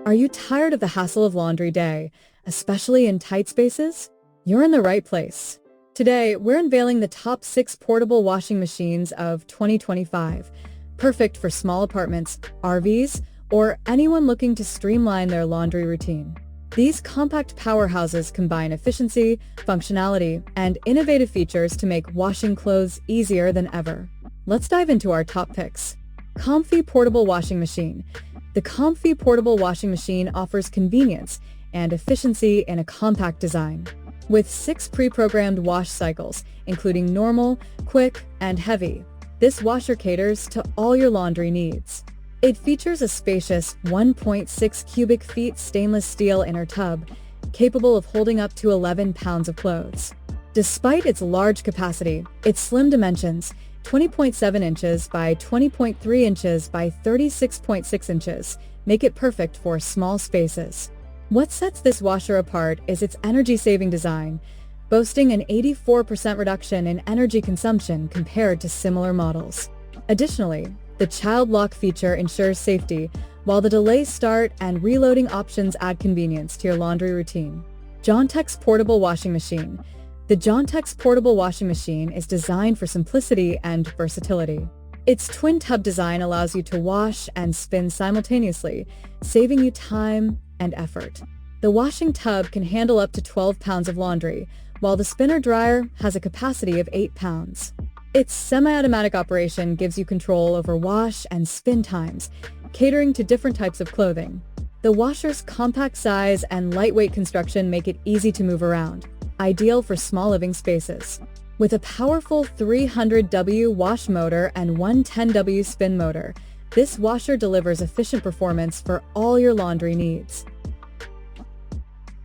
Are you tired of the hassle of laundry day, especially in tight spaces? You're in the right place. Today, we're unveiling the top 6 portable washing machines of 2025, perfect for small apartments, RVs, or anyone looking to streamline their laundry routine. These compact powerhouses combine efficiency, functionality, and innovative features to make washing clothes easier than ever. Let's dive into our top picks. Comfee Portable Washing Machine. The Comfee Portable Washing Machine offers convenience and efficiency in a compact design. With 6 pre-programmed wash cycles, including normal, quick, and heavy, this washer caters to all your laundry needs. It features a spacious 1.6 cubic feet stainless steel inner tub, capable of holding up to 11 pounds of clothes. Despite its large capacity, its slim dimensions, 20.7 inches by 20.3 inches by 36.6 inches, make it perfect for small spaces. What sets this washer apart is its energy-saving design, boasting an 84% reduction in energy consumption compared to similar models. Additionally, the child lock feature ensures safety, while the delay start and reloading options add convenience to your laundry routine. Giantex Portable Washing Machine. The Giantex Portable Washing Machine is designed for simplicity and versatility. Its twin tub design allows you to wash and spin simultaneously, saving you time and effort. The washing tub can handle up to 12 pounds of laundry, while the spinner dryer has a capacity of 8 pounds. Its semi-automatic operation gives you control over wash and spin times, catering to different types of clothing. The washer's compact size and lightweight construction make it easy to move around, ideal for small living spaces. With a powerful 300W wash motor and 110W spin motor, this washer delivers efficient performance for all your laundry needs.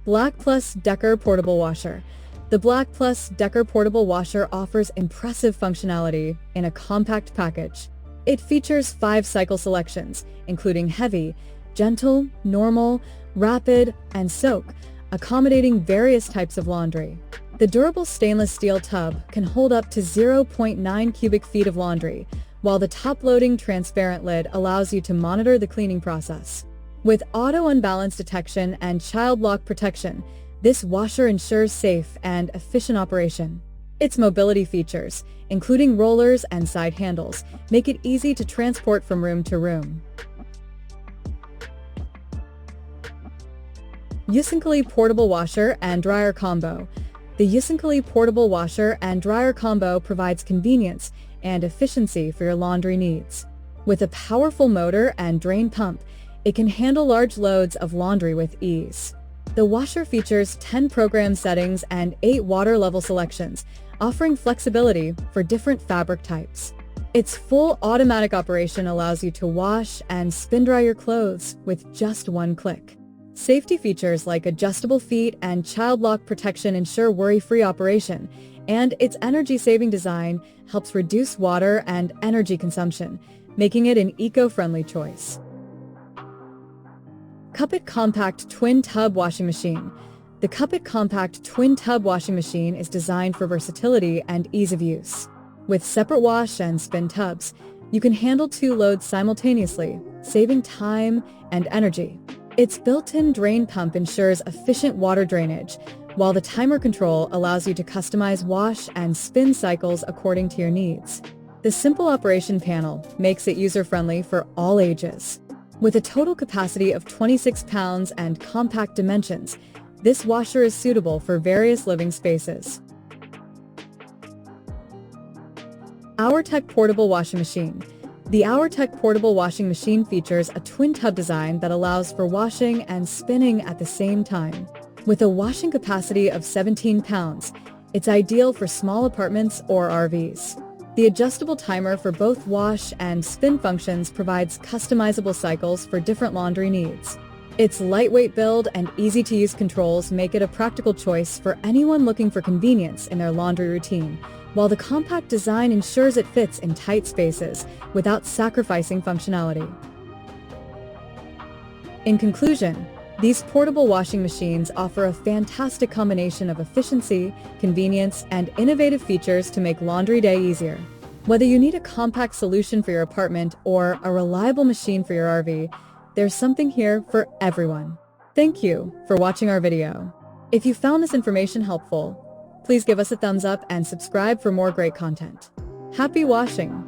Black+Decker Portable Washer. The Black+Decker Portable Washer offers impressive functionality in a compact package. It features 5 cycle selections, including heavy, gentle, normal, rapid, and soak, accommodating various types of laundry. The durable stainless steel tub can hold up to 0.9 cubic feet of laundry, while the top-loading transparent lid allows you to monitor the cleaning process. With auto unbalance detection and child lock protection, this washer ensures safe and efficient operation. Its mobility features, including rollers and side handles, make it easy to transport from room to room. Yusin Portable Washer and Dryer Combo. The Yusin Portable Washer and Dryer Combo provides convenience and efficiency for your laundry needs. With a powerful motor and drain pump, it can handle large loads of laundry with ease. The washer features 10 program settings and 8 water level selections, offering flexibility for different fabric types. Its full automatic operation allows you to wash and spin dry your clothes with just one click. Safety features like adjustable feet and child lock protection ensure worry-free operation, and its energy-saving design helps reduce water and energy consumption, making it an eco-friendly choice. Kuppet Compact Twin Tub Washing Machine. The Kuppet Compact Twin Tub Washing Machine is designed for versatility and ease of use. With separate wash and spin tubs, you can handle 2 loads simultaneously, saving time and energy. Its built-in drain pump ensures efficient water drainage, while the timer control allows you to customize wash and spin cycles according to your needs. The simple operation panel makes it user-friendly for all ages. With a total capacity of 26 pounds and compact dimensions, this washer is suitable for various living spaces. OurTech Portable Washing Machine. The OurTech Portable Washing Machine features a twin tub design that allows for washing and spinning at the same time. With a washing capacity of 17 pounds, it's ideal for small apartments or RVs. The adjustable timer for both wash and spin functions provides customizable cycles for different laundry needs. Its lightweight build and easy-to-use controls make it a practical choice for anyone looking for convenience in their laundry routine, while the compact design ensures it fits in tight spaces without sacrificing functionality. In conclusion, these portable washing machines offer a fantastic combination of efficiency, convenience, and innovative features to make laundry day easier. Whether you need a compact solution for your apartment or a reliable machine for your RV, There's something here for everyone. Thank you for watching our video. If you found this information helpful, please give us a thumbs up and subscribe for more great content. Happy washing!